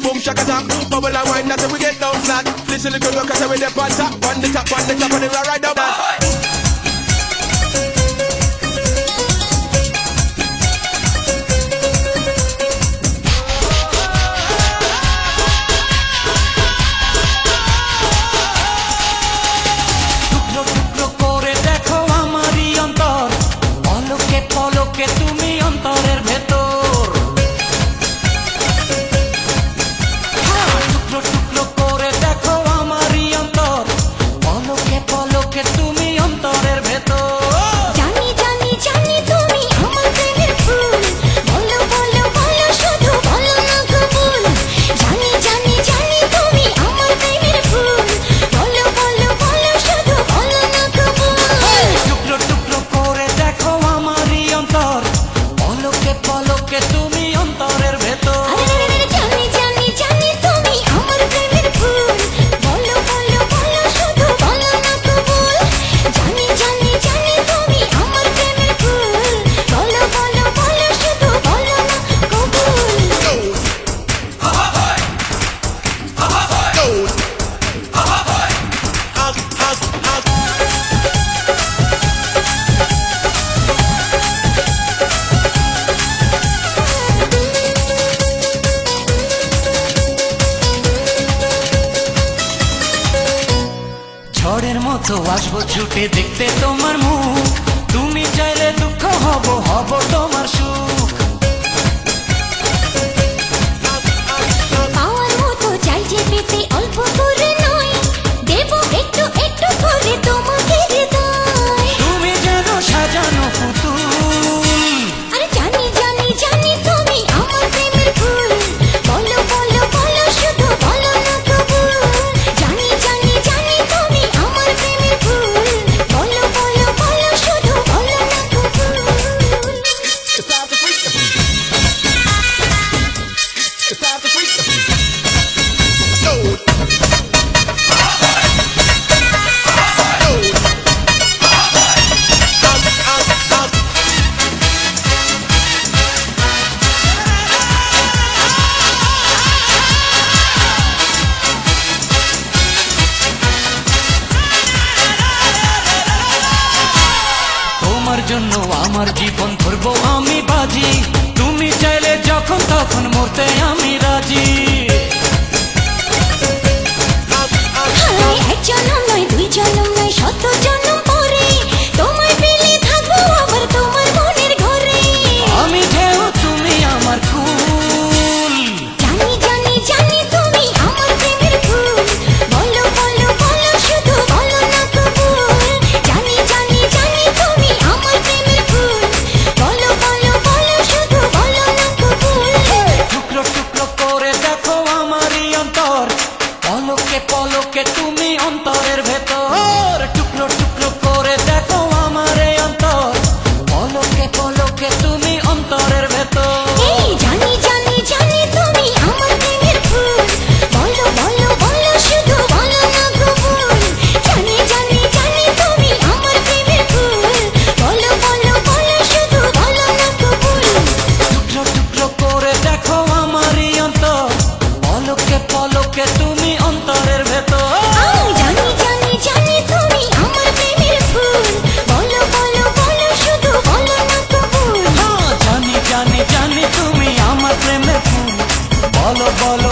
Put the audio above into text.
Boom shaka tap, bubble and wine, that's how we get down flat. Listen to the rock, that's how we get on top, on the top, and then right down that. ঝড়ের মতো আসবো ছুটে দেখতে তোমার মুখ, তুমি চাইলে দুঃখ হব হব তোমার সুখ। পাওয়ার মতো চাই যে পেতে অল্প করে নয়, দেব একটু একটু করে তোমাকে হৃদয়। তুমি যেন সাজানো পুতুল, আরে জানি জানি জানি তুমি আমার প্রেমের ফুল, বলো বলো বলো শুধু বলো না কবুল। জানি জানি জানি তুমি আমার প্রেমের ফুল, বলো বলো বলো শুধু বলো না কবুল। It's time to freak. It's time to freak. তোমার জন্য আমার জীবন ধরবো আমি বাজি, তুমি চাইলে যখন তখন মরতে আমি রাজি। এক জনম নয় দুই জনম নয় শত জনম পরে, তোমায় পেলে থাকবো আবার তোমার মনের ঘরে। আমি ঢেউ তুমি আমার ফুল, জানি জানি জানি তুমি আমার প্রেমের ফুল, বলো বলো বলো শুধু বলো না কবুল। জানি জানি জানি তুমি আমার প্রেমের ফুল, বলো বলো বলো শুধু বলো না কবুল। টুকরো টুকরো করে দেখো আমারই অন্তর, পলকে পলকে তুমি অন্তরের ভেতর। টুকরো টুকরো করে দেখো আমার এই অন্তর, পলকে পলকে তুমি অন্তরের ভেতর। এই জানি জানি জানি তুমি আমার প্রেমের ফুল, বলো বলো বলো শুধু বলো না কবুল। জানি জানি জানি তুমি আমার প্রেমের ফুল, বলো বলো বলো শুধু বলো না কবুল। টুকরো টুকরো করে দেখো আমারই অন্তর, পলকে পলকে তুমি অন্তরের ভেতর। জানি জানি জানি তুমি আমার প্রেমের ফুল, বলো বলো বলো শুধু বলো না কবুল। জানি জানি জানি তুমি আমার প্রেমের ফুল, বলো বলো